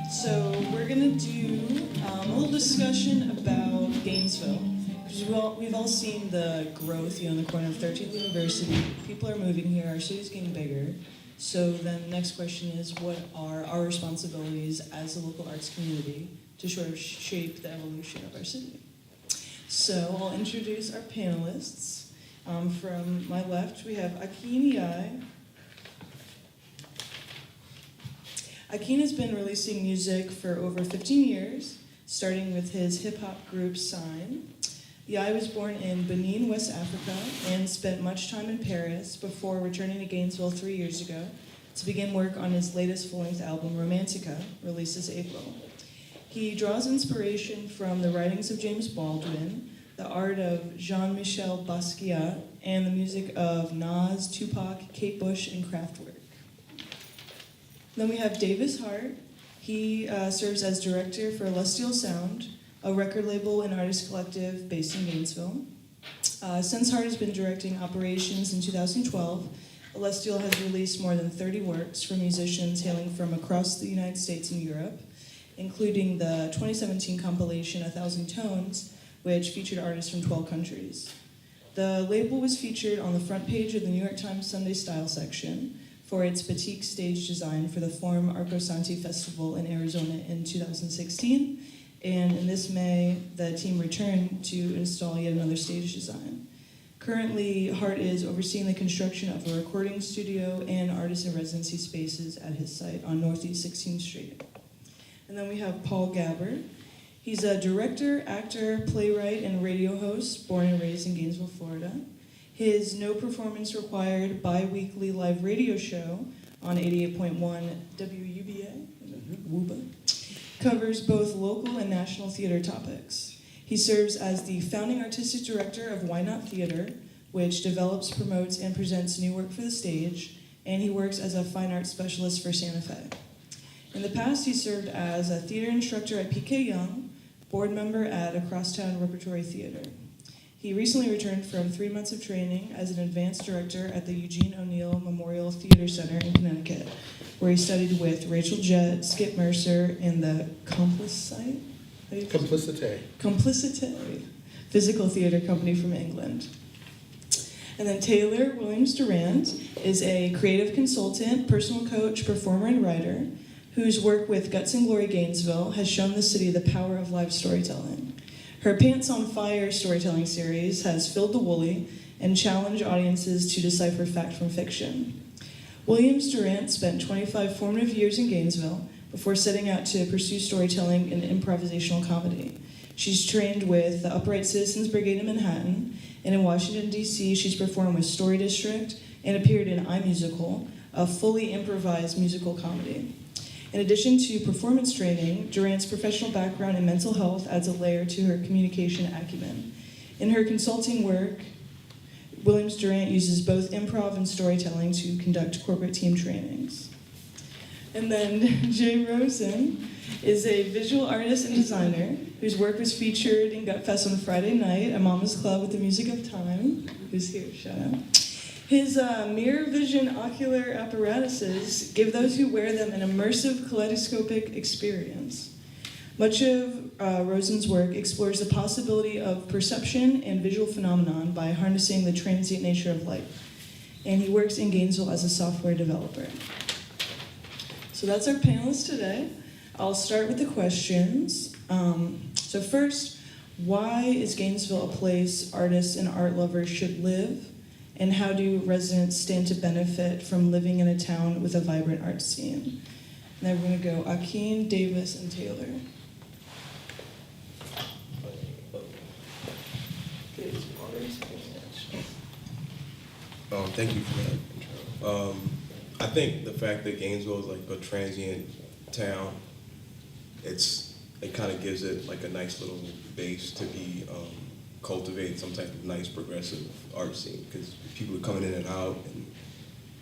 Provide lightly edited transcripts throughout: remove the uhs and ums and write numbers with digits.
So we're gonna do a little discussion about Gainesville. Because we've all seen the growth, on the corner of 13th University. People are moving here, our city's getting bigger. So then the next question is, what are our responsibilities as a local arts community to sort of shape the evolution of our city? So I'll introduce our panelists. From my left, we have Akin Yai. Akin has been releasing music for over 15 years, starting with his hip-hop group Sign. Yai was born in Benin, West Africa, and spent much time in Paris before returning to Gainesville 3 years ago to begin work on his latest full-length album, Romantica, released this April. He draws inspiration from the writings of James Baldwin, the art of Jean-Michel Basquiat, and the music of Nas, Tupac, Kate Bush, and Kraftwerk. Then we have Davis Hart. He serves as director for Celestial Sound, a record label and artist collective based in Gainesville. Since Hart has been directing operations in 2012, Celestial has released more than 30 works for musicians hailing from across the United States and Europe, including the 2017 compilation 1,000 Tones, which featured artists from 12 countries. The label was featured on the front page of the New York Times Sunday Style section for its batik stage design for the Forum Arcosanti Festival in Arizona in 2016. And in this May, the team returned to install yet another stage design. Currently, Hart is overseeing the construction of a recording studio and artist in residency spaces at his site on Northeast 16th Street. And then we have Paul Gabbard. He's a director, actor, playwright, and radio host, born and raised in Gainesville, Florida. His No Performance Required bi-weekly live radio show on 88.1 WUBA, WUBA, covers both local and national theater topics. He serves as the founding artistic director of Why Not Theater, which develops, promotes, and presents new work for the stage, and he works as a fine arts specialist for Santa Fe. In the past, he served as a theater instructor at PK Young, board member at a Crosstown Repertory Theater. He recently returned from 3 months of training as an advanced director at the Eugene O'Neill Memorial Theater Center in Connecticut, where he studied with Rachel Jett, Skip Mercer, and the Complicite Physical Theater Company from England. And then Taylor Williams Durant is a creative consultant, personal coach, performer, and writer whose work with Guts and Glory Gainesville has shown the city the power of live storytelling. Her Pants on Fire storytelling series has filled the Woolly and challenged audiences to decipher fact from fiction. Williams Durant spent 25 formative years in Gainesville before setting out to pursue storytelling and improvisational comedy. She's trained with the Upright Citizens Brigade in Manhattan, and in Washington, D.C., she's performed with Story District and appeared in iMusical, a fully improvised musical comedy. In addition to performance training, Durant's professional background in mental health adds a layer to her communication acumen. In her consulting work, Williams Durant uses both improv and storytelling to conduct corporate team trainings. And then Jay Rosen is a visual artist and designer whose work was featured in GUTFest on Friday night at Mama's Club with the Music of Time, who's here, shout out. His mirror vision ocular apparatuses give those who wear them an immersive kaleidoscopic experience. Much of Rosen's work explores the possibility of perception and visual phenomenon by harnessing the transient nature of light. And he works in Gainesville as a software developer. So that's our panelists today. I'll start with the questions. So first, why is Gainesville a place artists and art lovers should live? And how do residents stand to benefit from living in a town with a vibrant art scene? And then we're going to go Akin, Davis, and Taylor. Thank you for that intro. I think the fact that Gainesville is like a transient town, it kind of gives it like a nice little base to be cultivate some type of nice progressive art scene, because people are coming in and out, and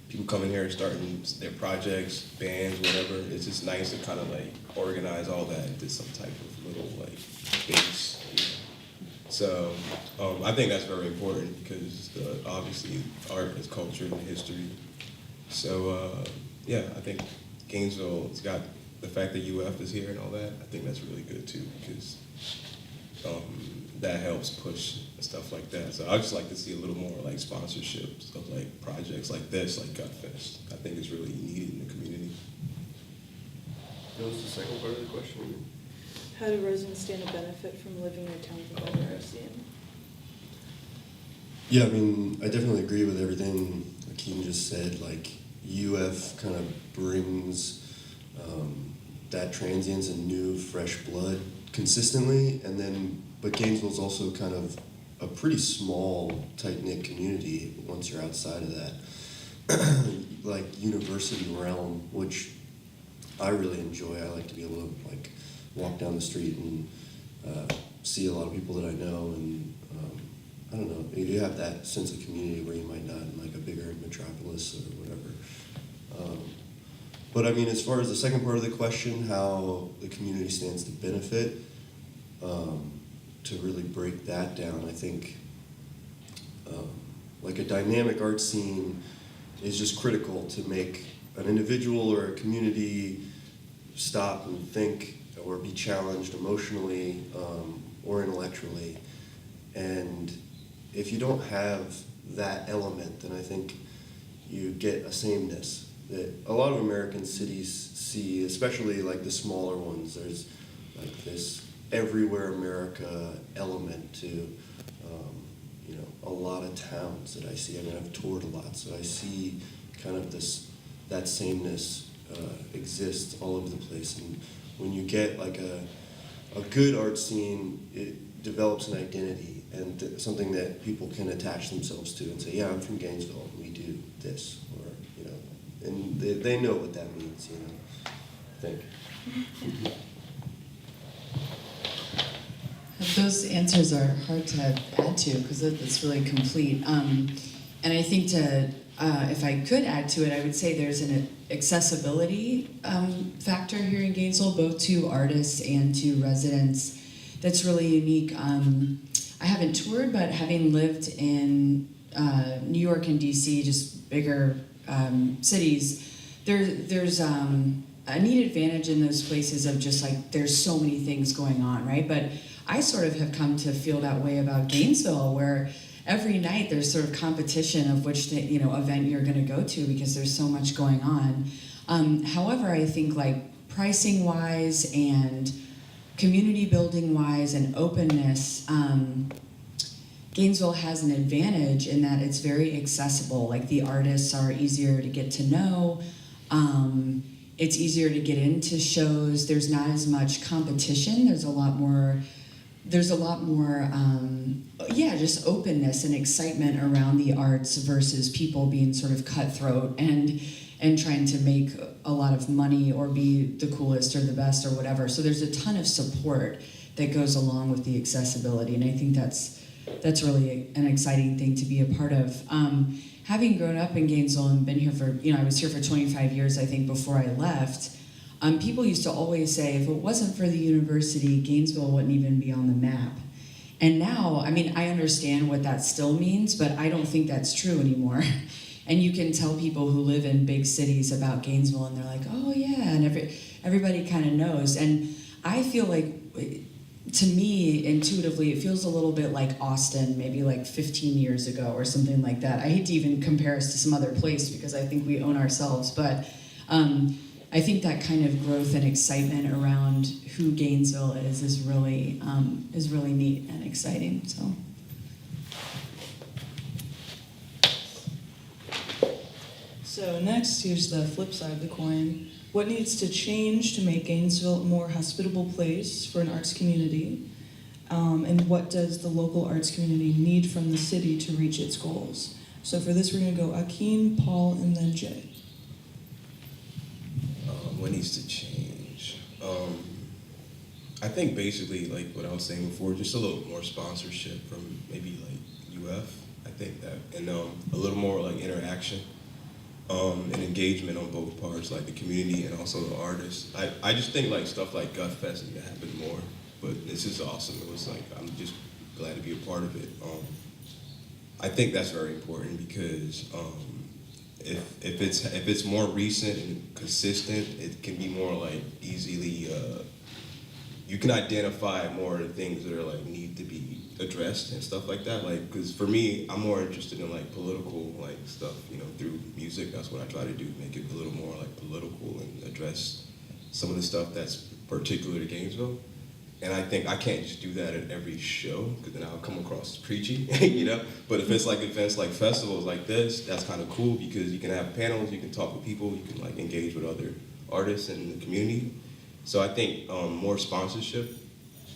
people coming here and starting their projects, bands, whatever. It's just nice to kind of like organize all that into some type of little like base. So I think that's very important because obviously art is culture and history. So yeah, I think Gainesville has got the fact that UF is here and all that, I think that's really good too, because that helps push stuff like that. So I just like to see a little more like sponsorships of like projects like this, like GUTFest. I think it's really needed in the community. What was the second part of the question? How do residents stand to benefit from living in a town with an art scene? Yeah, I mean, I definitely agree with everything Akeem just said. Like, UF kind of brings that transience and new, fresh blood consistently, but Gainesville's also kind of a pretty small, tight-knit community once you're outside of that, like, university realm, which I really enjoy. I like to be able to, like, walk down the street and see a lot of people that I know, and I don't know, you have that sense of community where you might not in like a bigger metropolis or whatever. But I mean, as far as the second part of the question, how the community stands to benefit, to really break that down, I think like a dynamic art scene is just critical to make an individual or a community stop and think or be challenged emotionally or intellectually. And if you don't have that element, then I think you get a sameness that a lot of American cities see, especially like the smaller ones. There's like this everywhere America element to a lot of towns that I see. I mean, I've toured a lot, so I see kind of that sameness exists all over the place. And when you get like a good art scene, it develops an identity and something that people can attach themselves to and say, yeah, I'm from Gainesville, and we do this, or, and they know what that means, I think. Those answers are hard to add to because it's really complete. And I think if I could add to it, I would say there's an accessibility factor here in Gainesville, both to artists and to residents, that's really unique. I haven't toured, but having lived in New York and DC, just bigger cities, there's a neat advantage in those places of just like there's so many things going on, right? But I sort of have come to feel that way about Gainesville, where every night there's sort of competition of which event you're going to go to because there's so much going on. However, I think like pricing wise and community building wise and openness, Gainesville has an advantage in that it's very accessible. Like the artists are easier to get to know. It's easier to get into shows. There's not as much competition. There's a lot more, just openness and excitement around the arts versus people being sort of cutthroat and trying to make a lot of money or be the coolest or the best or whatever. So there's a ton of support that goes along with the accessibility, and I think that's really an exciting thing to be a part of. Having grown up in Gainesville and been here for, I was here for 25 years, I think, before I left, people used to always say, if it wasn't for the university, Gainesville wouldn't even be on the map. And now, I mean, I understand what that still means, but I don't think that's true anymore. And you can tell people who live in big cities about Gainesville, and they're like, oh yeah, and everybody kind of knows. And I feel like, to me, intuitively, it feels a little bit like Austin, maybe like 15 years ago or something like that. I hate to even compare us to some other place because I think we own ourselves, but I think that kind of growth and excitement around who Gainesville is really neat and exciting. So next, here's the flip side of the coin. What needs to change to make Gainesville a more hospitable place for an arts community? And what does the local arts community need from the city to reach its goals? So for this, we're going to go Akeem, Paul, and then Jay. What needs to change? I think basically, like what I was saying before, just a little more sponsorship from maybe like UF. I think that, and a little more like interaction. And engagement on both parts, like the community and also the artists. I just think like stuff like GUTFest need to happen more, but this is awesome. It was like, I'm just glad to be a part of it. I think that's very important because if it's more recent and consistent, it can be more like easily. You can identify more of the things that are like need to be addressed and stuff like that. Like, because for me, I'm more interested in like political like stuff. You know, through music, that's what I try to do. Make it a little more like political and address some of the stuff that's particular to Gainesville. And I think I can't just do that at every show because then I'll come across as preachy, you know. But if it's like events like festivals like this, that's kind of cool because you can have panels, you can talk with people, you can like engage with other artists in the community. So I think more sponsorship,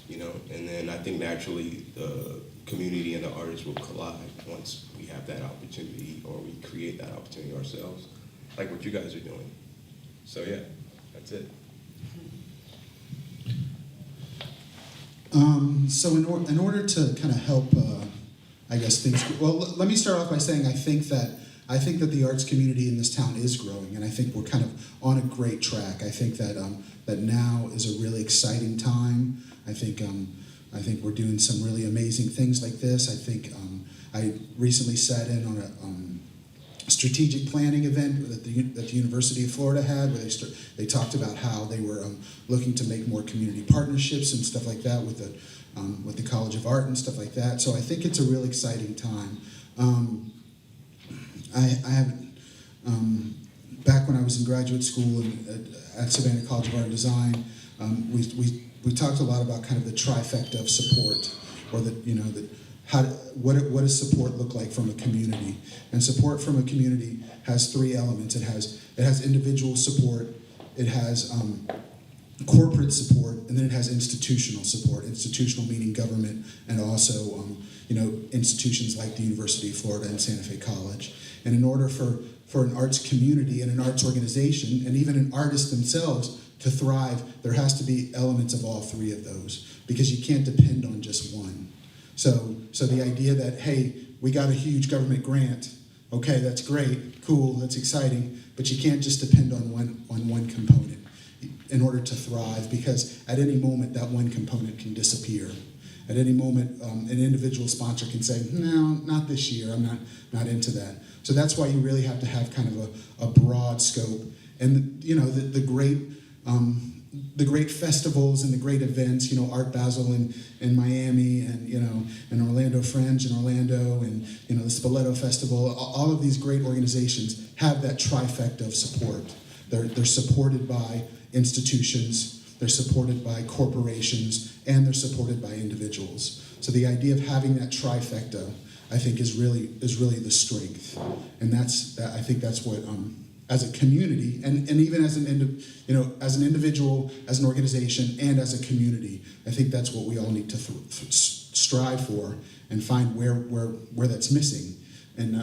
you know, and then I think naturally the community and the artists will collide once we have that opportunity or we create that opportunity ourselves, like what you guys are doing. So yeah, that's it. So in order to kind of help, I guess things. Well, let me start off by saying I think that the arts community in this town is growing, and I think we're kind of on a great track. I think that that now is a really exciting time. I think we're doing some really amazing things like this. I think I recently sat in on a strategic planning event that the University of Florida had, where they talked about how they were looking to make more community partnerships and stuff like that with the College of Art and stuff like that. So I think it's a real exciting time. I have back when I was in graduate school at Savannah College of Art and Design, we talked a lot about kind of the trifecta of support, or what does support look like from a community? And support from a community has three elements. It has individual support, it has corporate support, and then it has institutional support. Institutional meaning government, and also institutions like the University of Florida and Santa Fe College. And in order for an arts community and an arts organization, and even an artist themselves, to thrive, there has to be elements of all three of those, because you can't depend on just one. So the idea that, hey, we got a huge government grant, okay, that's great, cool, that's exciting, but you can't just depend on one component in order to thrive, because at any moment that one component can disappear. At any moment, an individual sponsor can say, no, not this year, I'm not into that. So that's why you really have to have kind of a broad scope. And the great festivals and the great events, Art Basel in Miami, and Orlando Fringe in Orlando, and the Spoleto Festival. All of these great organizations have that trifecta of support. They're supported by institutions, they're supported by corporations, and they're supported by individuals. So the idea of having that trifecta, I think, is really the strength, and I think that's what. As a community, and even as an individual, as an organization, and as a community, I think that's what we all need to strive for and find where that's missing. And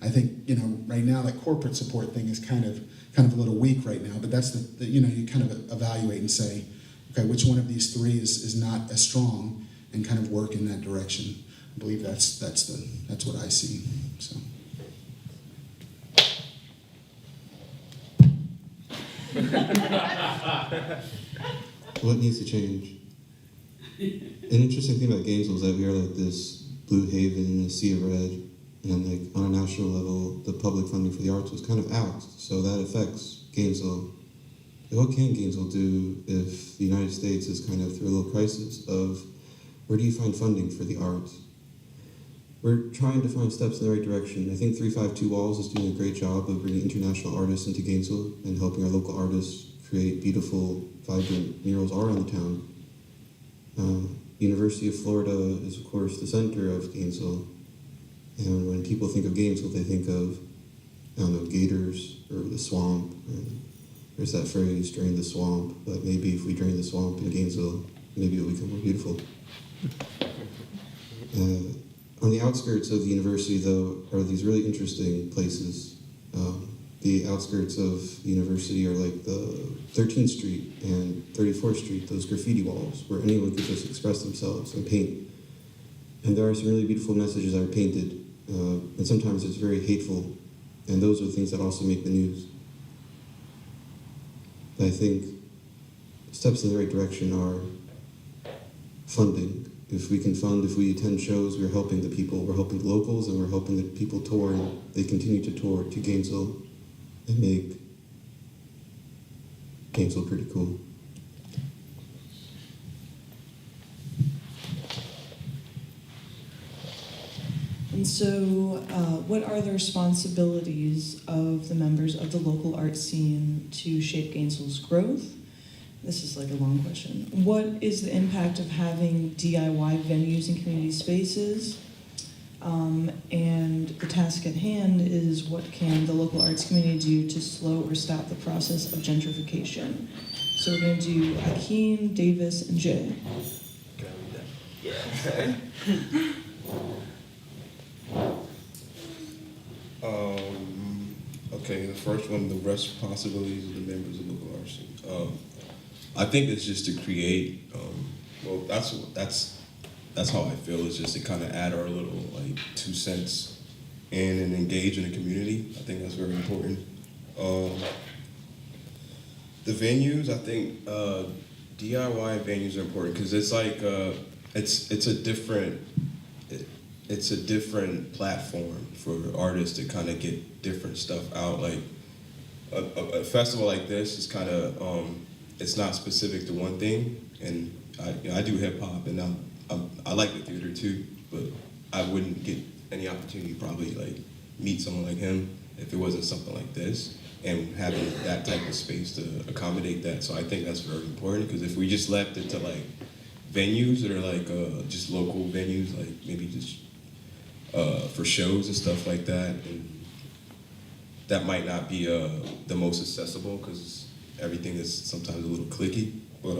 I think right now that corporate support thing is kind of a little weak right now. But that's you kind of evaluate and say, okay, which one of these three is not as strong, and kind of work in that direction. I believe that's what I see. So. What needs to change? An interesting thing about Gainesville is that we are like this blue haven in a sea of red, and like on a national level, the public funding for the arts was kind of axed, so that affects Gainesville. What can Gainesville do if the United States is kind of through a little crisis of where do you find funding for the arts? We're trying to find steps in the right direction. I think 352 Walls is doing a great job of bringing international artists into Gainesville and helping our local artists create beautiful, vibrant murals all around the town. University of Florida is, of course, the center of Gainesville. And when people think of Gainesville, they think of, gators or the swamp. And there's that phrase, drain the swamp. But maybe if we drain the swamp in Gainesville, maybe it'll become more beautiful. On the outskirts of the university, though, are these really interesting places. The outskirts of the university are like the 13th Street and 34th Street, those graffiti walls where anyone could just express themselves and paint. And there are some really beautiful messages that are painted, and sometimes it's very hateful, and those are the things that also make the news. But I think steps in the right direction are funding, if we can fund, if we attend shows, we're helping the people, we're helping the locals, and we're helping the people tour, and they continue to tour to Gainesville and make Gainesville pretty cool. And so, what are the responsibilities of the members of the local art scene to shape Gainesville's growth? This is like a long question. What is the impact of having DIY venues and community spaces? And the task at hand is, what can the local arts community do to slow or stop the process of gentrification? So we're going to do Akeem, Davis, and Jay. Can I read that? Yeah. Okay, the first one, the responsibilities of the members of the local arts scene. I think it's just to create. Well, that's how I feel. Is just to kind of add our little like 2 cents in and engage in the community. I think that's very important. The venues, I think DIY venues are important because it's like it's a different platform for artists to kind of get different stuff out. Like a festival like this is kind of it's not specific to one thing, and I do hip hop, and I like the theater too, but I wouldn't get any opportunity to probably like meet someone like him if it wasn't something like this, and having that type of space to accommodate that. So I think that's very important, because if we just left it to like venues that are like just local venues, like maybe just for shows and stuff like that, and that might not be the most accessible because everything is sometimes a little cliquey. But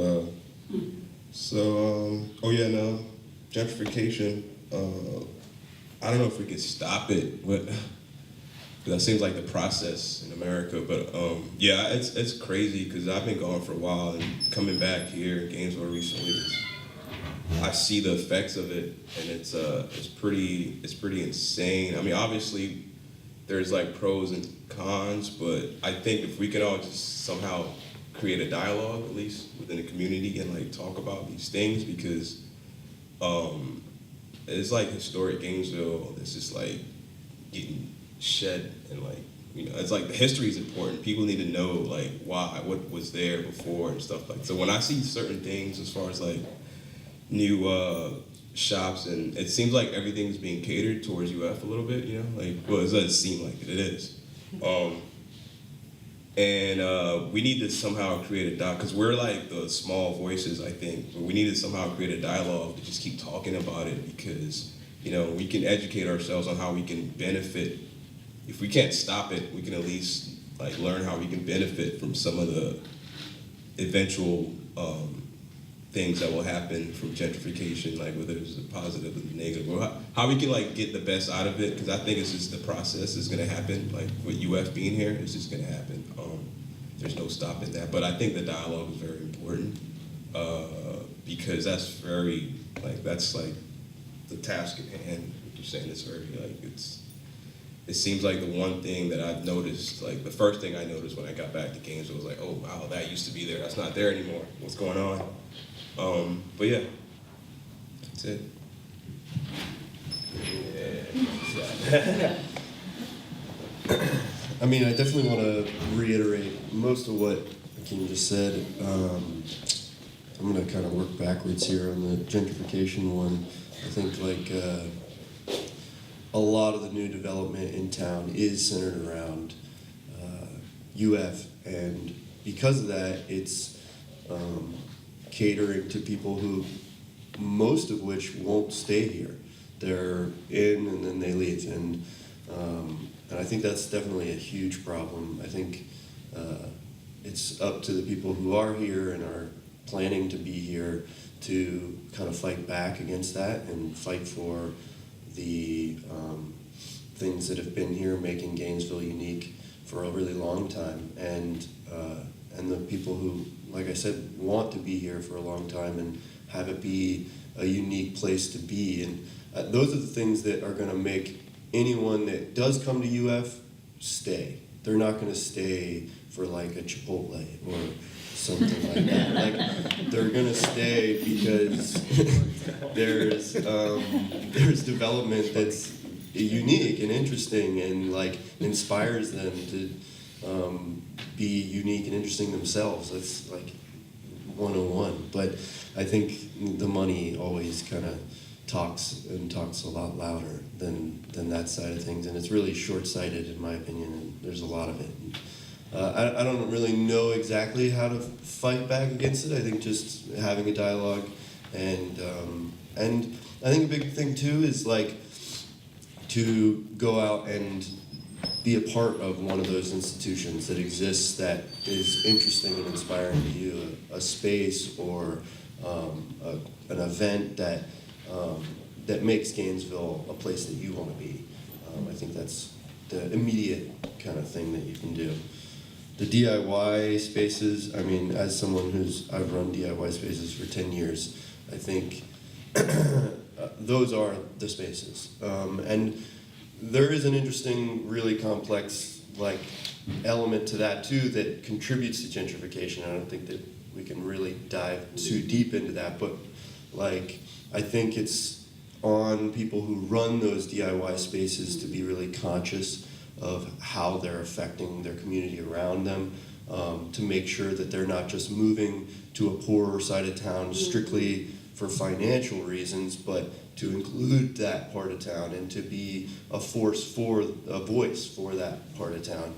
oh yeah, no, gentrification. I don't know if we could stop it, but that seems like the process in America. But yeah, it's crazy because I've been gone for a while, and coming back here in Gainesville recently, I see the effects of it, and it's pretty insane. I mean, obviously, there's like pros and cons, but I think if we could all just somehow create a dialogue, at least within the community, and like talk about these things, because it's like historic Gainesville. It's just like getting shed, and like, you know, it's like the history is important. People need to know like why, what was there before and stuff like. So when I see certain things as far as like new shops, and it seems like everything's being catered towards UF a little bit, you know, like, well, it doesn't seem like it is. And we need to somehow create a dialogue, because we're like the small voices, I think, but we need to somehow create a dialogue to just keep talking about it, because, you know, we can educate ourselves on how we can benefit. If we can't stop it, we can at least like learn how we can benefit from some of the eventual things that will happen from gentrification, like whether it's a positive or negative, or how we can like get the best out of it, because I think it's just the process is gonna happen. Like with UF being here, it's just gonna happen. There's no stopping that. But I think the dialogue is very important, because that's very that's like the task at hand. What you're saying, it's very like it seems like the one thing that I've noticed, like the first thing I noticed when I got back to Gainesville was like, oh wow, that used to be there. That's not there anymore. What's going on? But yeah, that's it. Yeah. I mean, I definitely want to reiterate most of what Akeem just said. I'm going to kind of work backwards here on the gentrification one. I think like a lot of the new development in town is centered around UF, and because of that, it's catering to people who, most of which won't stay here. They're in and then they leave, and I think that's definitely a huge problem. I think it's up to the people who are here and are planning to be here to kind of fight back against that and fight for the things that have been here, making Gainesville unique for a really long time, and the people who, like I said, want to be here for a long time and have it be a unique place to be. And those are the things that are going to make anyone that does come to UF stay. they're not going to stay for like a Chipotle or something like that. Like they're going to stay because there's development that's unique and interesting and like inspires them to be unique and interesting themselves. That's like 101. But I think the money always kind of talks a lot louder than that side of things, and it's really short-sighted in my opinion, and there's a lot of it. I don't really know exactly how to fight back against it. I think just having a dialogue, and I think a big thing too is like to go out and be a part of one of those institutions that exists that is interesting and inspiring to you, a space or an event that makes Gainesville a place that you want to be. I think that's the immediate kind of thing that you can do. The DIY spaces, I mean, as someone I've run DIY spaces for 10 years, I think those are the spaces. And there is an interesting, really complex like element to that too that contributes to gentrification. I don't think that we can really dive too deep into that, but like I think it's on people who run those DIY spaces to be really conscious of how they're affecting their community around them, to make sure that they're not just moving to a poorer side of town strictly for financial reasons, but to include that part of town and to be a voice for that part of town.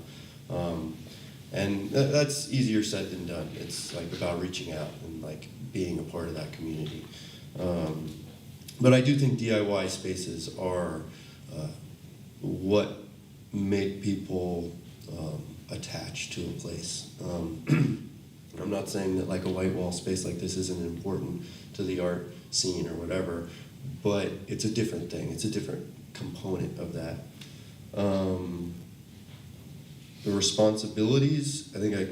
And that's easier said than done. It's like about reaching out and like being a part of that community. But I do think DIY spaces are what make people attached to a place. I'm not saying that like a white wall space like this isn't important to the art scene or whatever, but it's a different thing. It's a different component of that. The responsibilities, I think I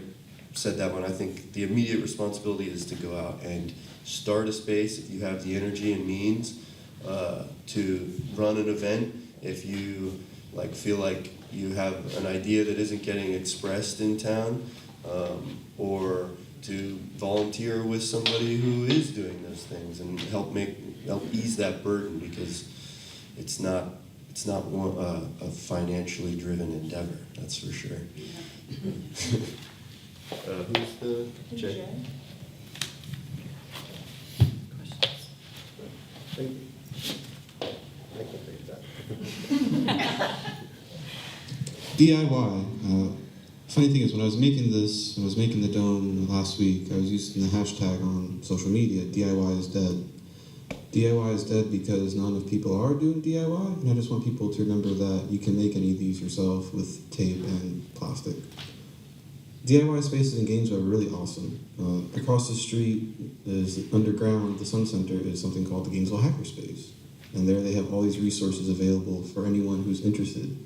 said that one. I think the immediate responsibility is to go out and start a space if you have the energy and means to run an event. If you like feel like you have an idea that isn't getting expressed in town, or to volunteer with somebody who is doing those things and help ease that burden, because it's not a financially driven endeavor, that's for sure. Who's the Jay? Thank you. DIY. Funny thing is, when I was making the dome last week, I was using the hashtag on social media, DIY is dead. DIY is dead because not enough people are doing DIY, and I just want people to remember that you can make any of these yourself with tape and plastic. DIY spaces in Gainesville are really awesome. Across the street is underground, the Sun Center is something called the Gainesville Hackerspace. And there they have all these resources available for anyone who's interested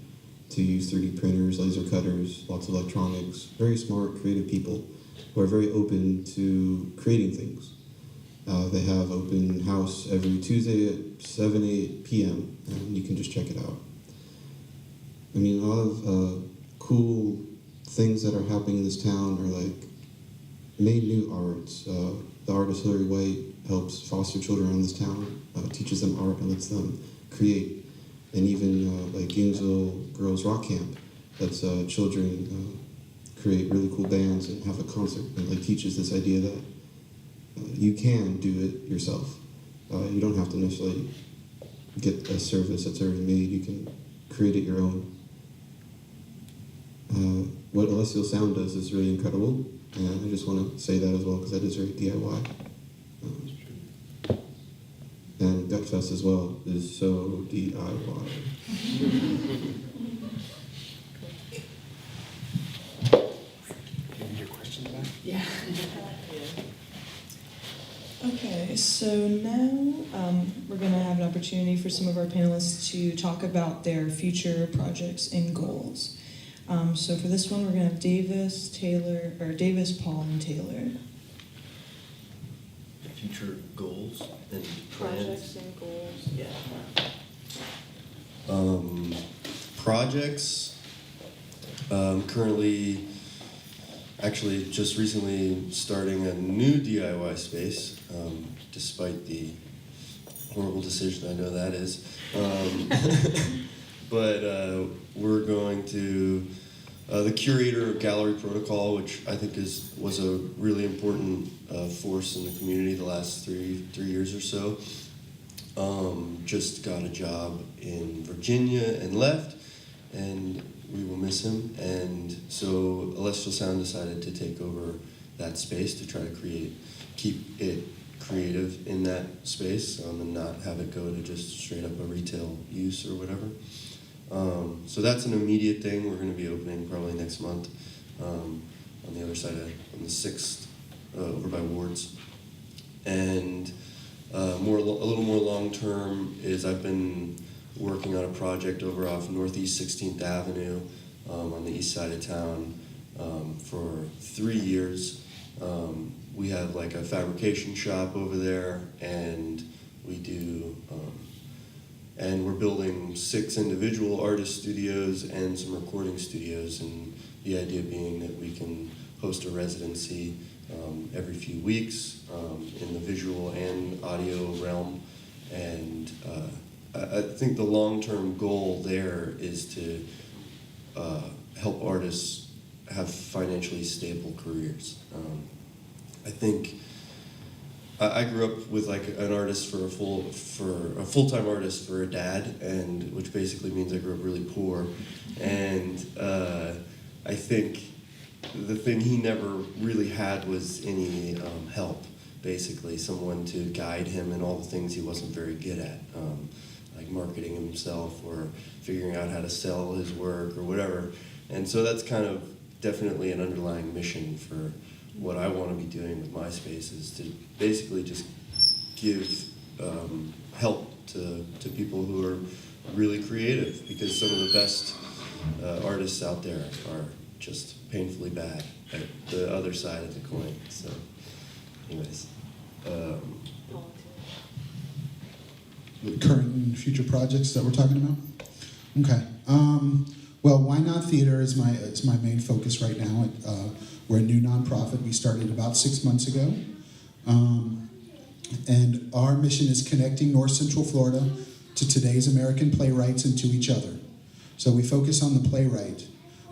to use 3D printers, laser cutters, lots of electronics, very smart, creative people who are very open to creating things. They have open house every Tuesday at 8 p.m. and you can just check it out. I mean, a lot of cool things that are happening in this town are like made new arts. The artist Hillary White helps foster children around this town, teaches them art and lets them create. And even like Gainesville Girls Rock Camp lets children create really cool bands and have a concert, and like teaches this idea that you can do it yourself. You don't have to necessarily get a service that's already made. You can create it your own. What Alessio Sound does is really incredible, and I just want to say that as well because that is very DIY. And GUTFest as well is so DIY. Your question back? Yeah. Okay, so now we're going to have an opportunity for some of our panelists to talk about their future projects and goals. So for this one, we're going to have Davis, Paul, and Taylor. Future goals and Projects and goals, yeah. Projects. Currently, actually, just recently starting a new DIY space, despite the horrible decision I know that is. But we're going to the curator of Gallery Protocol, which I think was a really important force in the community the last three years or so. Just got a job in Virginia and left, and we will miss him. And so Celestial Sound decided to take over that space to try to keep it creative in that space, and not have it go to just straight up a retail use or whatever. So that's an immediate thing. We're going to be opening probably next month on the other side on the 6th, over by Wards. And a little more long term is I've been working on a project over off Northeast 16th Avenue on the east side of town for 3 years. We have like a fabrication shop over there, and we do, and we're building 6 individual artist studios and some recording studios, and the idea being that we can host a residency every few weeks in the visual and audio realm. And I think the long-term goal there is to help artists have financially stable careers. I think I grew up with like an artist for a full-time artist for a dad, and which basically means I grew up really poor. And I think the thing he never really had was any help, basically, someone to guide him in all the things he wasn't very good at, like marketing himself or figuring out how to sell his work or whatever. And so that's kind of definitely an underlying mission for what I want to be doing with my space, is to basically just give help to people who are really creative, because some of the best artists out there are just painfully bad at the other side of the coin. So anyways. The current and future projects that we're talking about? Okay. Well, Why Not Theater is my main focus right now. We're a new nonprofit. We started about 6 months ago. And our mission is connecting North Central Florida to today's American playwrights and to each other. So we focus on the playwright.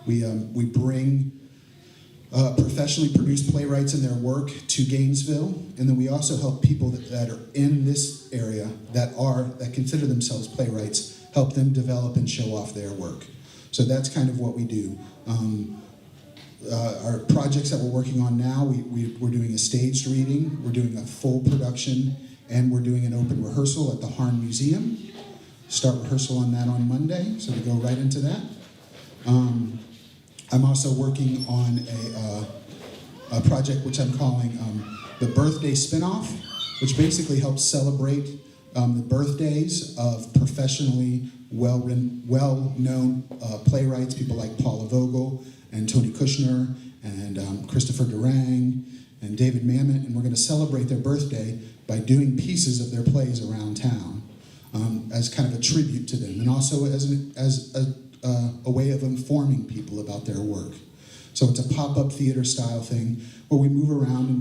We bring professionally produced playwrights and their work to Gainesville, and then we also help people that are in this area that consider themselves playwrights, help them develop and show off their work. So that's kind of what we do. Our projects that we're working on now, we're doing a staged reading, we're doing a full production, and we're doing an open rehearsal at the Harn Museum. Start rehearsal on that on Monday, so we go right into that. I'm also working on a project which I'm calling the Birthday Spinoff, which basically helps celebrate the birthdays of professionally well-known playwrights, people like Paula Vogel and Tony Kushner and Christopher Durang and David Mamet, and we're going to celebrate their birthday by doing pieces of their plays around town as kind of a tribute to them, and also as a way of informing people about their work. So it's a pop-up theater style thing where we move around and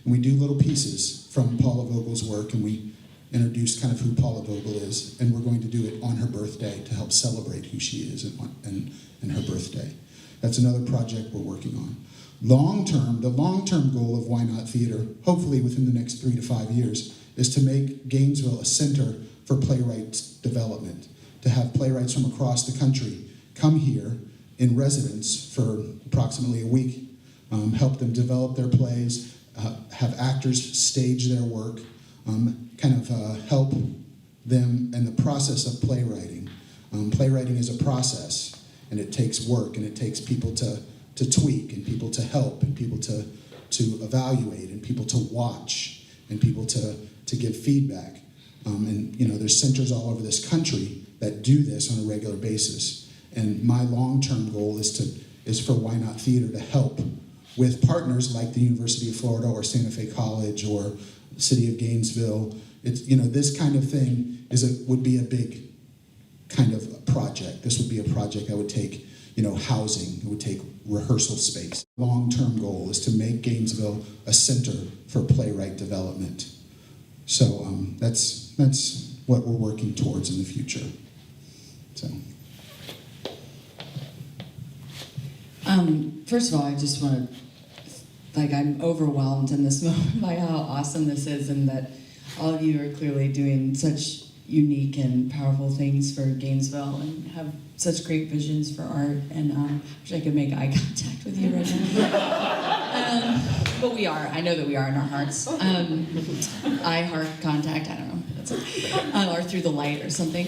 we do little pieces from Paula Vogel's work, and we introduce kind of who Paula Vogel is, and we're going to do it on her birthday to help celebrate who she is and her birthday. That's another project we're working on. The long-term goal of Why Not Theater, hopefully within the next 3 to 5 years, is to make Gainesville a center for playwright development, to have playwrights from across the country come here in residence for approximately a week, help them develop their plays, have actors stage their work, help them in the process of playwriting. Playwriting is a process, and it takes work, and it takes people to tweak, and people to help, and people to evaluate, and people to watch, and people to give feedback. There's centers all over this country that do this on a regular basis. And my long-term goal is for Why Not Theater to help with partners like the University of Florida or Santa Fe College or the City of Gainesville. This kind of thing would be a big kind of project. This would be a project I would take housing. It would take rehearsal space. Long-term goal is to make Gainesville a center for playwright development. So that's what we're working towards in the future. So. First of all, I just want to, I'm overwhelmed in this moment by how awesome this is, and that all of you are clearly doing such unique and powerful things for Gainesville and have such great visions for art. And I wish I could make eye contact with you right now. But we are. I know that we are in our hearts. Eye heart contact. I don't know. That's it. Or through the light or something.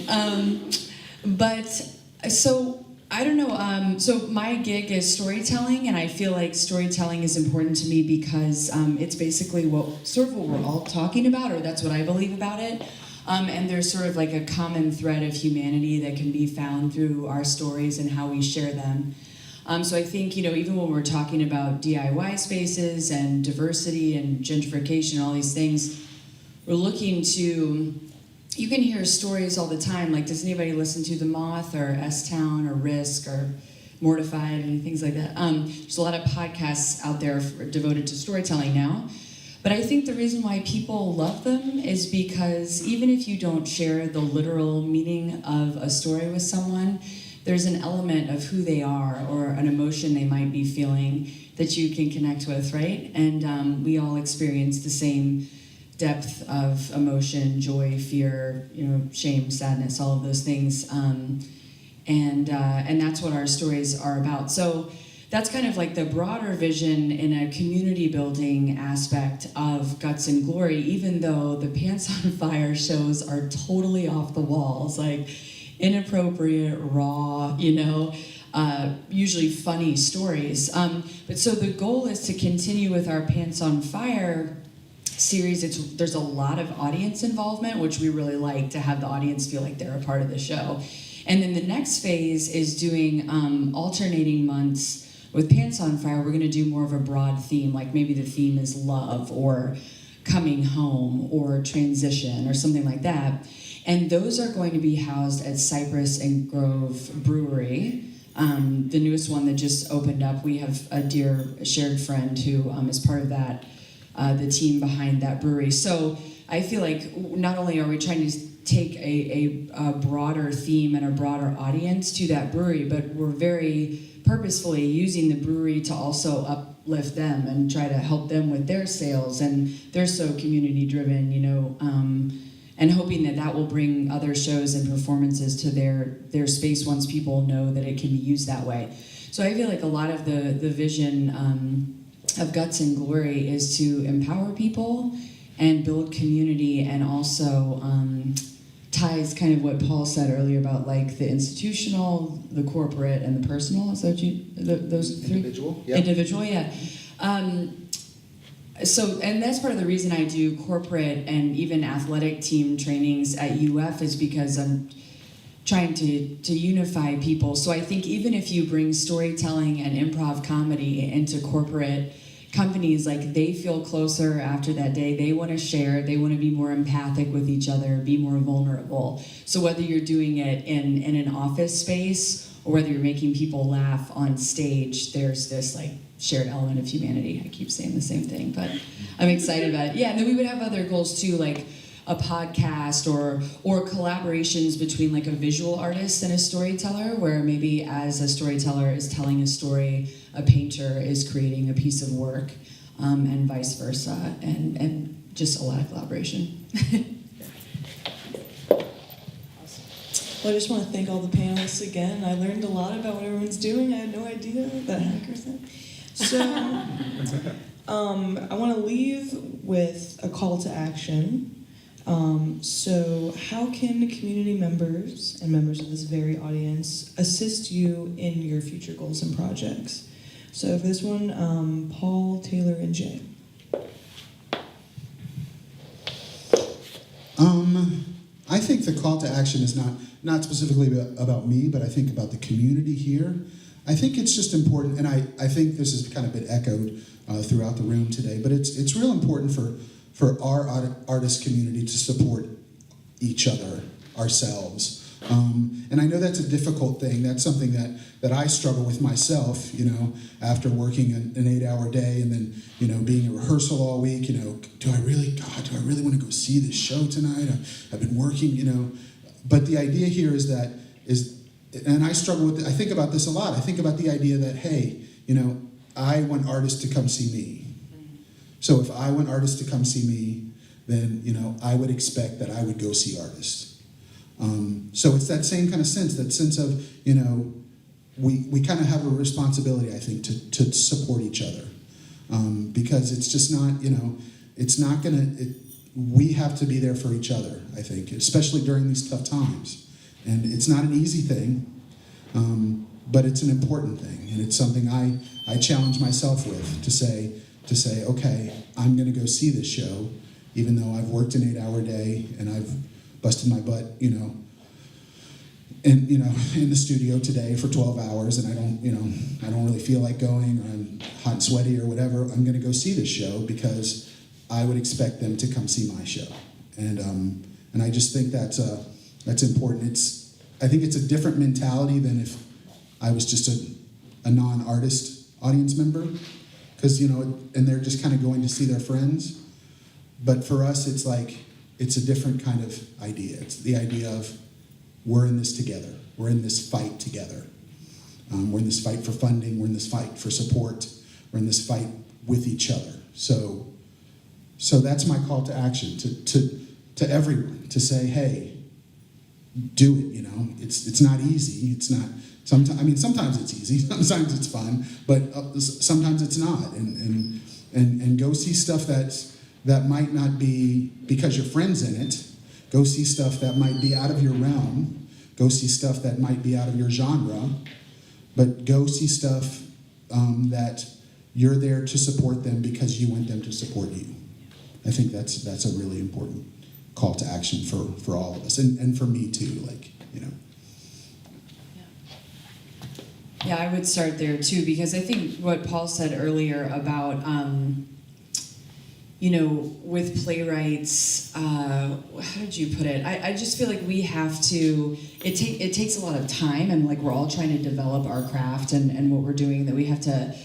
So I don't know. So my gig is storytelling, and I feel like storytelling is important to me because it's basically what we're all talking about, or that's what I believe about it. And there's sort of like a common thread of humanity that can be found through our stories and how we share them. So I think, even when we're talking about DIY spaces and diversity and gentrification and all these things, we're looking to, you can hear stories all the time, like does anybody listen to The Moth or S-Town or Risk or Mortified and things like that? There's a lot of podcasts out there devoted to storytelling now. But I think the reason why people love them is because even if you don't share the literal meaning of a story with someone, there's an element of who they are or an emotion they might be feeling that you can connect with, right? And we all experience the same depth of emotion, joy, fear, shame, sadness, all of those things. And that's what our stories are about. So that's kind of like the broader vision in a community building aspect of Guts and Glory, even though the Pants on Fire shows are totally off the walls, like inappropriate, raw, usually funny stories. But so the goal is to continue with our Pants on Fire series. There's a lot of audience involvement, which we really like, to have the audience feel like they're a part of the show. And then the next phase is doing alternating months. With Pants on Fire, we're going to do more of a broad theme, like maybe the theme is love or coming home or transition or something like that. And those are going to be housed at Cypress and Grove Brewery, the newest one that just opened up. We have a dear shared friend who is part of that, the team behind that brewery. So I feel like not only are we trying to take a broader theme and a broader audience to that brewery, but we're very purposefully using the brewery to also uplift them and try to help them with their sales. And they're so community driven, and hoping that will bring other shows and performances to their space once people know that it can be used that way. So I feel like a lot of the vision of Guts and Glory is to empower people and build community, and also ties kind of what Paul said earlier about like the institutional, the corporate, and the personal. Is that what those three? Individual, yeah. Individual, yeah. So, and that's part of the reason I do corporate and even athletic team trainings at UF, is because I'm trying to unify people. So I think even if you bring storytelling and improv comedy into corporate companies, like they feel closer after that day. They want to share. They want to be more empathic with each other, be more vulnerable. So whether you're doing it in an office space or whether you're making people laugh on stage, there's this like shared element of humanity. I keep saying the same thing, but I'm excited about it. Yeah, and then we would have other goals too, like a podcast or collaborations between like a visual artist and a storyteller, where maybe as a storyteller is telling a story, a painter is creating a piece of work, and vice versa, and just a lot of collaboration. Well, I just want to thank all the panelists again. I learned a lot about what everyone's doing. I had no idea that hackers thing. So I want to leave with a call to action. So how can community members and members of this very audience assist you in your future goals and projects? So for this one, Paul, Taylor, and Jay. I think the call to action is not specifically about me, but I think about the community here. I think it's just important, and I think this has kind of been echoed throughout the room today, but it's real important for our artist community to support each other, ourselves. And I know that's a difficult thing. That's something that I struggle with myself, after working an 8-hour day and then, being in rehearsal all week, do I really want to go see this show tonight? I've been working, But the idea here and I struggle with it. I think about this a lot. I think about the idea that, hey, I want artists to come see me. So if I want artists to come see me, then, I would expect that I would go see artists. So it's that same kind of sense, of, we kind of have a responsibility, I think, to support each other. Because it's just not, it's not we have to be there for each other, I think, especially during these tough times. And it's not an easy thing, but it's an important thing. And it's something I challenge myself with to say, okay, I'm going to go see this show, even though I've worked an 8-hour day and I've busted my butt, in the studio today for 12 hours, and I don't really feel like going, or I'm hot and sweaty or whatever. I'm going to go see this show because I would expect them to come see my show, and I just think that's important. I think it's a different mentality than if I was just a non-artist audience member, because and they're just kind of going to see their friends. But for us, it's a different kind of idea. It's the idea of we're in this together. We're in this fight together. We're in this fight for funding. We're in this fight for support. We're in this fight with each other. So that's my call to action to everyone, to say, hey, do it. It's not easy. It's not. Sometimes it's easy. Sometimes it's fun, but sometimes it's not. And go see stuff that might not be because your friend's in it. Go see stuff that might be out of your realm. Go see stuff that might be out of your genre. But go see stuff that you're there to support them because you want them to support you. I think that's a really important call to action for all of us, and for me too. Yeah, I would start there too, because I think what Paul said earlier about, with playwrights, how did you put it? I just feel like we have to, it takes a lot of time, and we're all trying to develop our craft and what we're doing, that we have to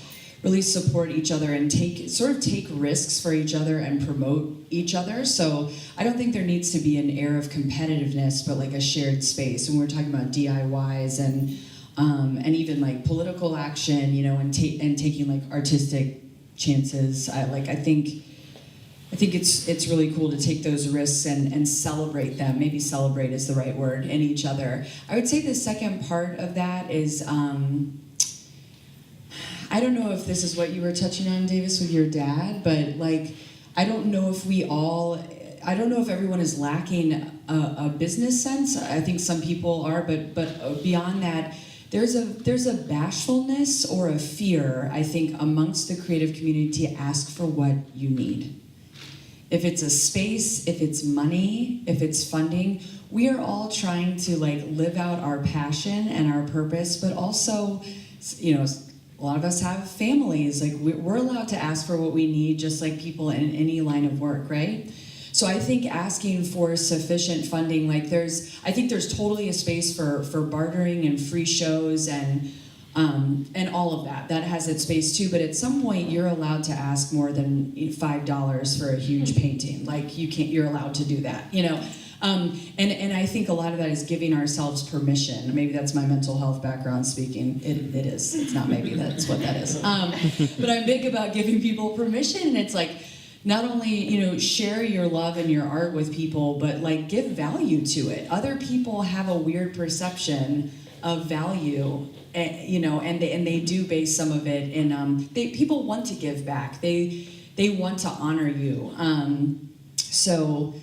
really support each other and take risks for each other and promote each other. So I don't think there needs to be an air of competitiveness, but a shared space. And we're talking about DIYs and even political action, and taking artistic chances. I think it's really cool to take those risks and celebrate them. Maybe celebrate is the right word, in each other. I would say the second part of that is, I don't know if this is what you were touching on, Davis, with your dad, but I don't know if everyone is lacking a business sense. I think some people are, but beyond that, there's a bashfulness or a fear, I think, amongst the creative community to ask for what you need. If it's a space, if it's money, if it's funding, we are all trying to live out our passion and our purpose, but also, a lot of us have families. We're allowed to ask for what we need, just like people in any line of work, right? So I think asking for sufficient funding, I think there's totally a space for bartering and free shows and all of that. That has its space too. But at some point, you're allowed to ask more than $5 for a huge painting. You're allowed to do that, And I think a lot of that is giving ourselves permission. Maybe that's my mental health background speaking. It is. It's not maybe. That's what that is. But I'm big about giving people permission, and it's not only share your love and your art with people, but give value to it. Other people have a weird perception of value, and they do base some of it in people want to give back. They want to honor you. So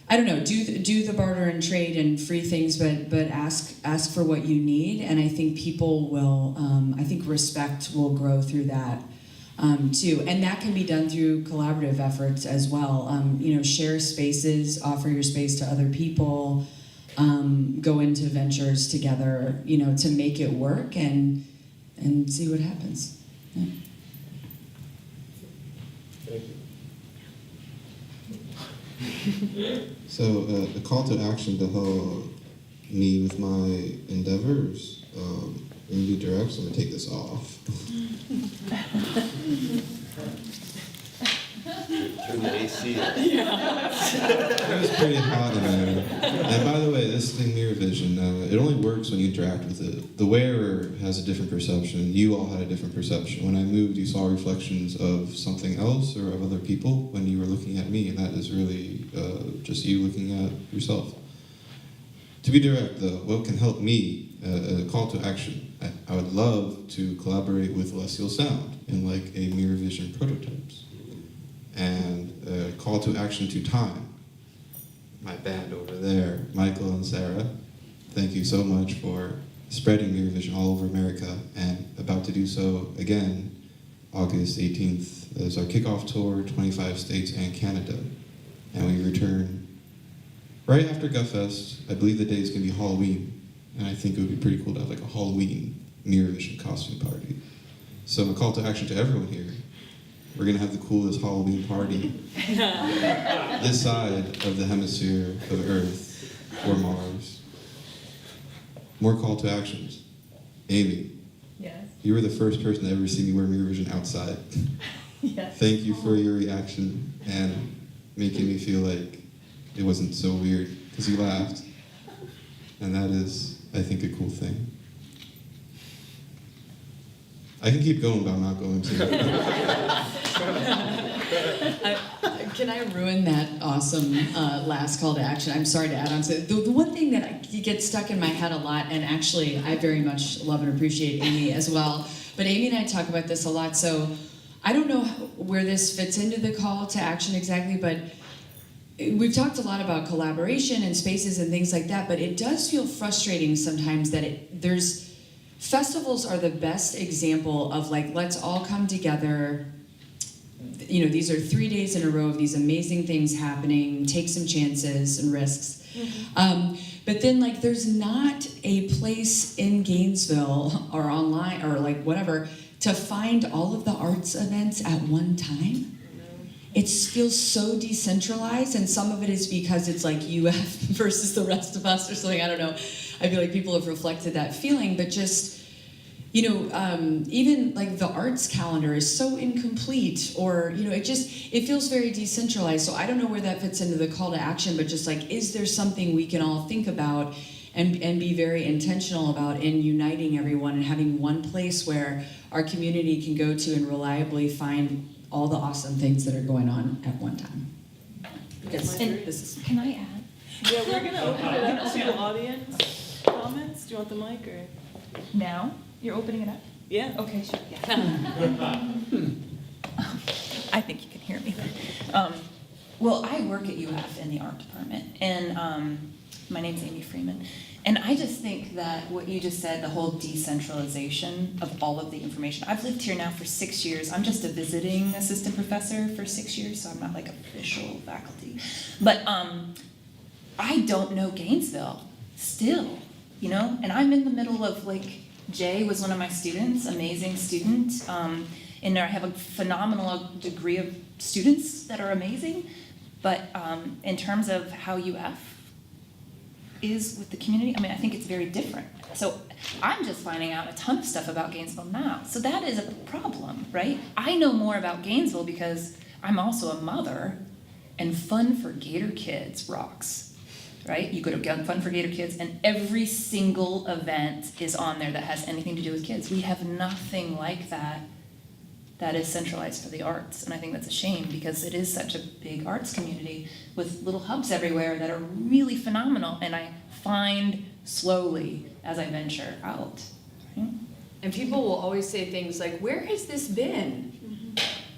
I don't know. Do the barter and trade and free things, but ask for what you need, and I think people will. I think respect will grow through that. Too, and that can be done through collaborative efforts as well. Share spaces, offer your space to other people, go into ventures together, to make it work and see what happens. Yeah. So the call to action, the whole me with my endeavors. In be direct, so I'm gonna take this off. Turn the AC on. It was pretty hot in there. And by the way, this thing mirror vision, it only works when you interact with it. The wearer has a different perception. You all had a different perception. When I moved, you saw reflections of something else or of other people when you were looking at me, and that is really just you looking at yourself. To be direct, though, what can help me, a call to action, I would love to collaborate with Celestial Sound in like a mirror vision prototypes. And a call to action to time. My band over there, Michael and Sarah, thank you so much for spreading mirror vision all over America, and about to do so again August 18th as our kickoff tour, 25 states and Canada. And we return right after GUTFest. I believe the day is going to be Halloween, and I think it would be pretty cool to have like a Halloween mirror vision costume party. So a call to action to everyone here. We're going to have the coolest Halloween party this side of the hemisphere of Earth or Mars. More call to actions. Amy, Yes. you were the first person to ever see me wear mirror vision outside. Yes. Thank you for your reaction and making me feel like it wasn't so weird, because you laughed. And that is, I think, a cool thing. I can keep going, but I'm not going to. Can I ruin that awesome last call to action? I'm sorry to add on to it. The one thing that gets stuck in my head a lot, and actually I very much love and appreciate Amy as well, but Amy and I talk about this a lot, so I don't know where this fits into the call to action exactly, but we've talked a lot about collaboration and spaces and things like that, but it does feel frustrating sometimes that festivals are the best example of like, let's all come together. You know, these are 3 days in a row of these amazing things happening, take some chances and risks. But then like, there's not a place in Gainesville or online or like whatever to find all of the arts events at one time. It feels so decentralized, and some of it is because it's like UF versus the rest of us or something, I don't know. I feel like people have reflected that feeling, but just, you know, even like the arts calendar is so incomplete, or, you know, it feels very decentralized. So I don't know where that fits into the call to action, but just like, is there something we can all think about and be very intentional about in uniting everyone and having one place where our community can go to and reliably find all the awesome things that are going on at one time. Because this is... Can I add? Yeah, we're gonna open it up to audience comments. Do you want the mic or? Now? You're opening it up? Yeah. Okay, sure. I think you can hear me. Well, I work at UF in the art department, and my name's Amy Freeman. And I just think that what you just said, the whole decentralization of all of the information. I've lived here now for 6 years. I'm just a visiting assistant professor for 6 years, so I'm not like official faculty. But I don't know Gainesville still, you know? And I'm in the middle of like, Jay was one of my students, amazing student. And I have a phenomenal degree of students that are amazing. But in terms of how UF is with the community, I mean, I think it's very different. So I'm just finding out a ton of stuff about Gainesville now. So that is a problem, right? I know more about Gainesville because I'm also a mother, and Fun for Gator Kids rocks, right? You go to Fun for Gator Kids, and every single event is on there that has anything to do with kids. We have nothing like that is centralized for the arts, and I think that's a shame because it is such a big arts community with little hubs everywhere that are really phenomenal, and I find slowly as I venture out. Right? And people will always say things like, where has this been?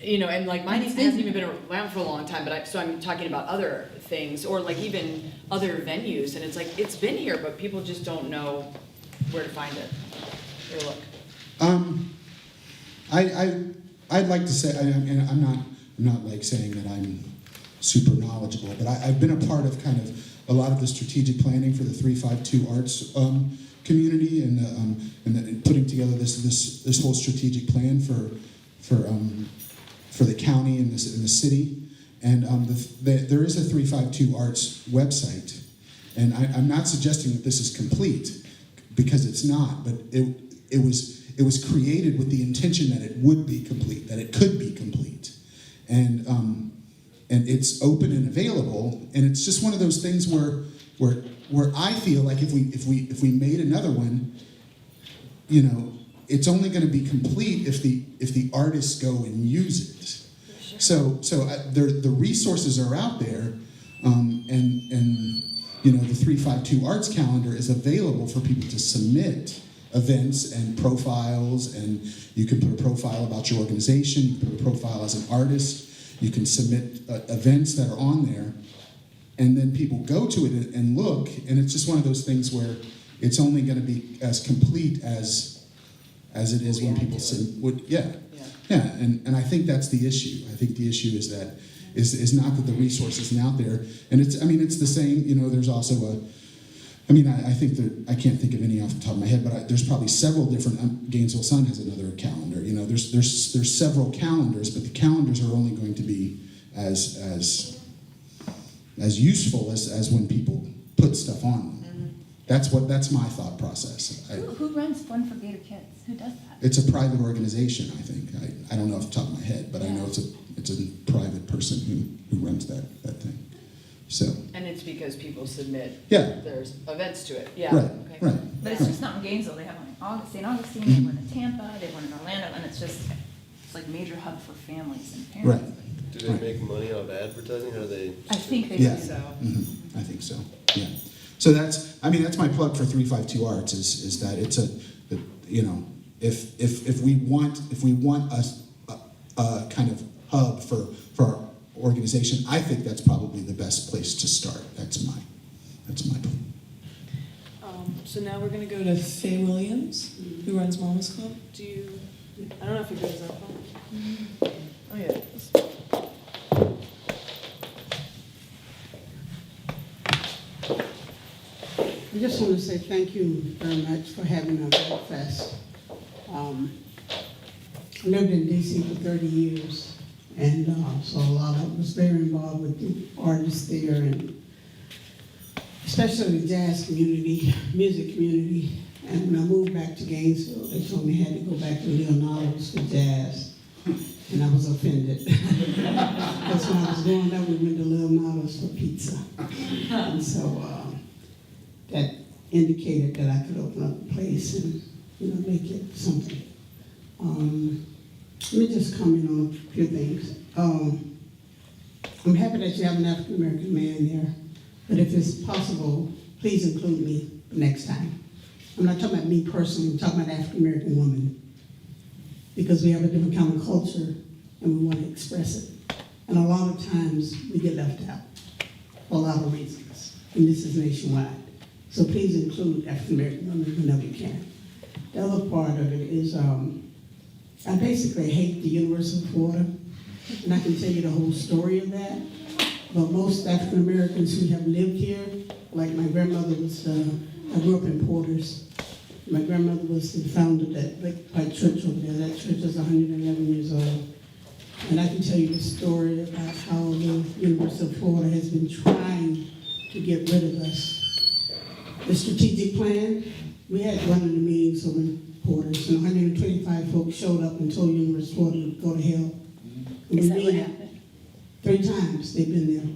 You know, and like mine hasn't even been around for a long time, but so I'm talking about other things, or like even other venues, and it's like, it's been here, but people just don't know where to find it or look. I'd like to say, and I'm not like saying that I'm super knowledgeable, but I've been a part of kind of a lot of the strategic planning for the 352 Arts community, and putting together this whole strategic plan for the county and the city. And there is a 352 Arts website, And I'm not suggesting that this is complete, because it's not, but it was created with the intention that it would be complete, that it could be complete. And it's open and available, and it's just one of those things where I feel like if we made another one, you know, it's only going to be complete if the artists go and use it. So the resources are out there, and you know, the 352 Arts Calendar is available for people to submit events and profiles, and you can put a profile about your organization, you can put a profile as an artist, you can submit events that are on there, and then people go to it and look, and it's just one of those things where it's only going to be as complete as it is when people would, yeah, and I think that's the issue. I think the issue is that is not that the resource isn't out there, and it's the same. You know, there's also I think that I can't think of any off the top of my head, but there's probably several different. Gainesville Sun has another calendar. You know, there's several calendars, but the calendars are only going to be as useful as when people put stuff on them. That's my thought process. Who runs Fun for Gator Kids? Who does that? It's a private organization, I think. I don't know off the top of my head, but I know it's a private person who runs that thing. So. And it's because people submit Yeah. there's events to it. Yeah. Right. Okay. Right. But it's just not in Gainesville. They have one in St. Augustine, they have one in Tampa, they have one in Orlando, and it's like a major hub for families and parents. Right. Do they make money off advertising, or they? I think they Yeah. do. So, I think so. Yeah. So that's my plug for 352 Arts is that it's you know, if we want a kind of hub for our organization, I think that's probably the best place to start. That's my plan. So now we're going to go to Faye Williams, who runs Mama's Club. I don't know if you guys are phone. oh yeah. I just want to say thank you very much for having our GUTFest. I lived in D.C. for 30 years, and so I was very involved with the artists there, and especially the jazz community, music community. And when I moved back to Gainesville, they told me I had to go back to Leonardo's for jazz, and I was offended. Because when I was growing up, we went to Leonardo's for pizza, and so that indicated that I could open up a place and, you know, make it something. Let me just comment on a few things. I'm happy that you have an African American man there, but if it's possible, please include me next time. I'm not talking about me personally, I'm talking about an African American woman, because we have a different kind of culture and we want to express it. And a lot of times we get left out for a lot of reasons, and this is nationwide. So please include African American women whenever you can. The other part of it is I basically hate the University of Florida, and I can tell you the whole story of that. But most African Americans who have lived here, like my grandmother was, I grew up in Porters. My grandmother was the founder of that big white church over there. That church is 111 years old. And I can tell you the story about how the University of Florida has been trying to get rid of us. The strategic plan, we had one of the meetings over in Porters, and 125 folks showed up and told University of Florida to go to hell. And Is we that what mean it. happened? 3 times they've been there,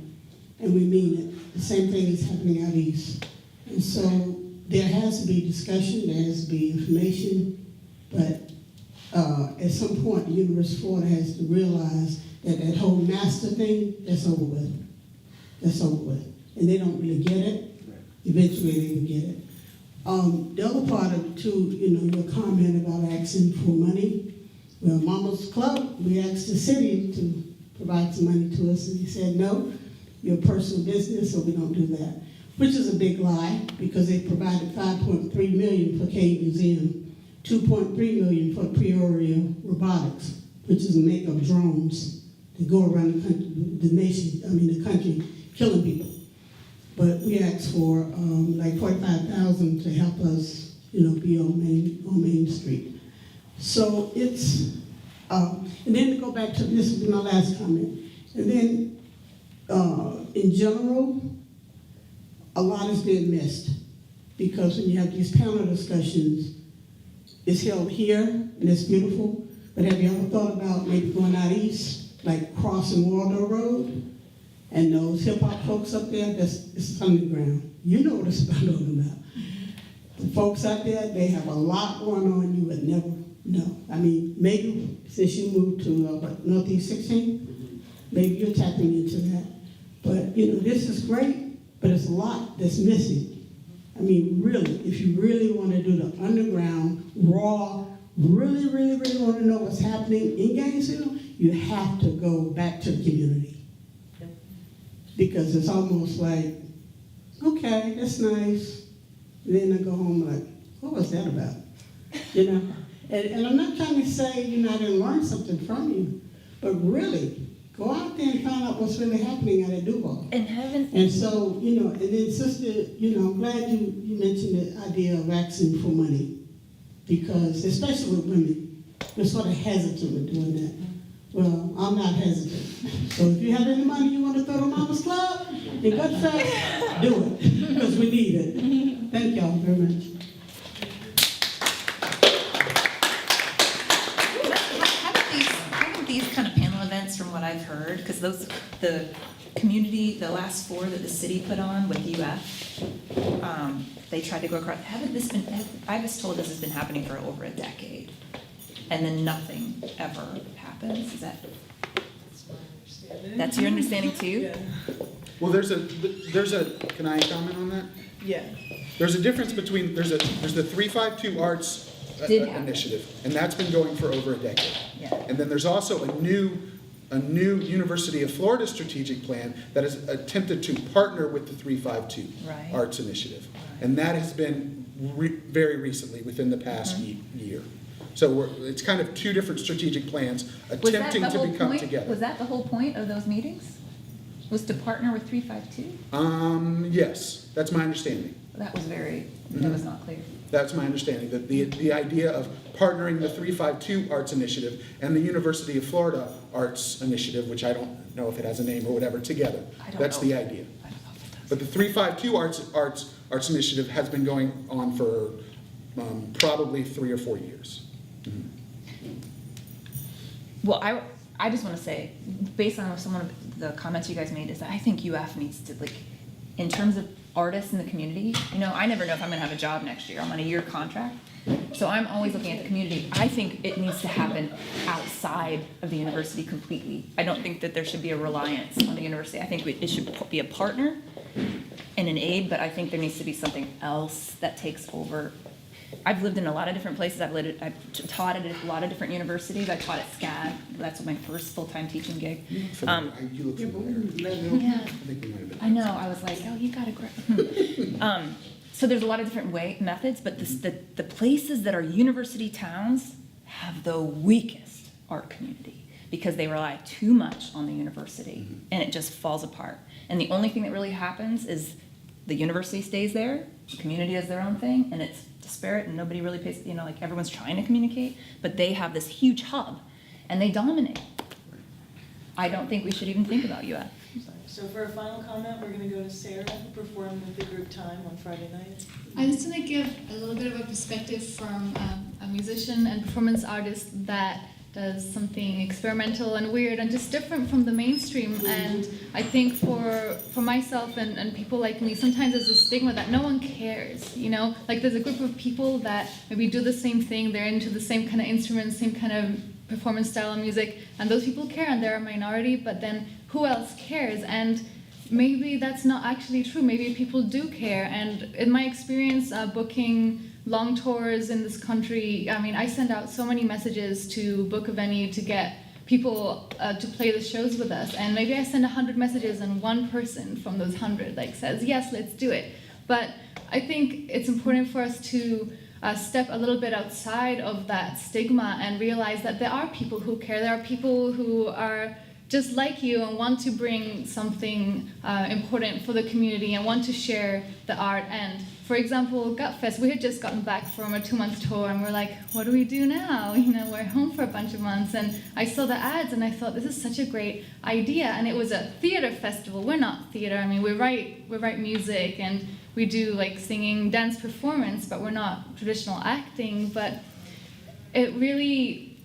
and we mean it. The same thing is happening out east. And so there has to be discussion, there has to be information, but at some point, the University of Florida has to realize that that whole master thing, that's over with. That's over with. And they don't really get it. Eventually they will get it. The other part of it too, you know, your comment about asking for money. Well, Mama's Club, we asked the city to provide some money to us, and he said, no, you're a personal business, so we don't do that. Which is a big lie, because they provided $5.3 million for K Museum, $2.3 million for Peoria Robotics, which is a make of drones that go around the country, the country, killing people. But we asked for like $45,000 to help us, you know, be on Main Street. So it's, and then to go back to, this will be my last comment, and then in general, a lot is being missed. Because when you have these panel discussions, it's held here and it's beautiful, but have you ever thought about maybe going out east, like crossing Waldo Road? And those hip hop folks up there, it's underground. You know what it's talking about. The folks out there, they have a lot going on you would never know. I mean, maybe since you moved to Northeast 16, maybe you're tapping into that. But this is great, but it's a lot that's missing. I mean, really, if you really want to do the underground, raw, really, really, really want to know what's happening in Gainesville, you have to go back to the community. Because it's almost like, okay, that's nice. And then I go home like, what was that about? And I'm not trying to say, I didn't learn something from you, but really, go out there and find out what's really happening out at Duval. And so, and then sister, I'm glad you mentioned the idea of asking for money. Because, especially with women, we're sort of hesitant with doing that. Well, I'm not hesitant. So if you have any money you want to throw to Mama's Club in GUTFest, do it, because we need it. Thank y'all very much. Haven't these kind of panel events, from what I've heard, because the community, the last 4 that the city put on with UF, they tried to go across. I was told this has been happening for over a decade, and then nothing ever happens. Is that? That's your understanding too? Yeah. Well, there's a, can I comment on that? Yeah. There's a difference between, there's the 352 Arts Initiative, and that's been going for over a decade. Yeah. And then there's also a new University of Florida strategic plan that has attempted to partner with the 352 Right. Arts Initiative. Right. And that has been very recently, within the past year. So it's kind of 2 different strategic plans attempting to become together. Was that the whole point of those meetings? Was to partner with 352? Yes, that's my understanding. That was not clear. That's my understanding, that the idea of partnering the 352 Arts Initiative and the University of Florida Arts Initiative, which I don't know if it has a name or whatever, together. That's the idea. I don't know if it does. But the 352 Arts Initiative has been going on for probably 3 or 4 years. Well, I just want to say, based on some of the comments you guys made, is that I think UF needs to, in terms of artists in the community, I never know if I'm going to have a job next year. I'm on a year contract. So I'm always looking at the community. I think it needs to happen outside of the university completely. I don't think that there should be a reliance on the university. I think it should be a partner and an aid, but I think there needs to be something else that takes over. I've lived in a lot of different places. I've taught at a lot of different universities. I taught at SCAD. That's my first full-time teaching gig. You look familiar. Yeah. I think we might have been. I know. I was like, oh, you gotta grab. So there's a lot of different methods, but the places that are university towns have the weakest art community because they rely too much on the university, and it just falls apart. And the only thing that really happens is the university stays there, the community does their own thing, and it's disparate, and nobody really pays. Everyone's trying to communicate, but they have this huge hub, and they dominate. I don't think we should even think about UF. So for a final comment, we're going to go to Sarah, who performed with the group Time on Friday night. I just want to give a little bit of a perspective from a musician and performance artist that does something experimental and weird and just different from the mainstream. And I think for myself and people like me, sometimes there's a stigma that no one cares, there's a group of people that maybe do the same thing, they're into the same kind of instruments, same kind of performance style of music, and those people care and they're a minority, but then who else cares? And maybe that's not actually true. Maybe people do care. And in my experience booking long tours in this country, I send out so many messages to book a venue to get people to play the shows with us. And maybe I send 100 messages and one person from those 100 says, yes, let's do it. But I think it's important for us to step a little bit outside of that stigma and realize that there are people who care. There are people who are just like you and want to bring something important for the community and want to share the art. And for example, GUTFest, we had just gotten back from a 2-month tour, and we're like, what do we do now? You know, we're home for a bunch of months, and I saw the ads, and I thought, this is such a great idea. And it was a theater festival. We're not theater. I mean, we write music, and we do like singing, dance performance, but we're not traditional acting. But it really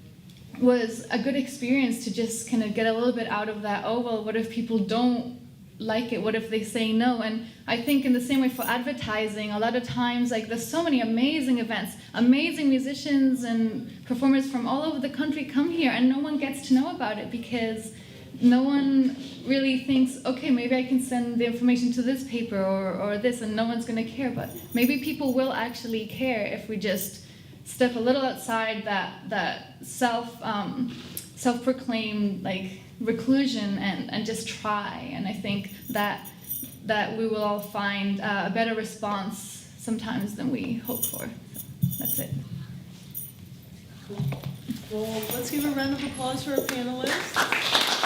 was a good experience to just kind of get a little bit out of that, oh, well, what if people don't like it? What if they say no? And I think in the same way for advertising, a lot of times, like, there's so many amazing events, amazing musicians and performers from all over the country come here, and no one gets to know about it because no one really thinks, okay, maybe I can send the information to this paper or this, and no one's going to care. But maybe people will actually care if we just step a little outside that self-proclaimed like reclusion and just try. And I think that we will all find a better response sometimes than we hope for. So that's it. Well, let's give a round of applause for our panelists.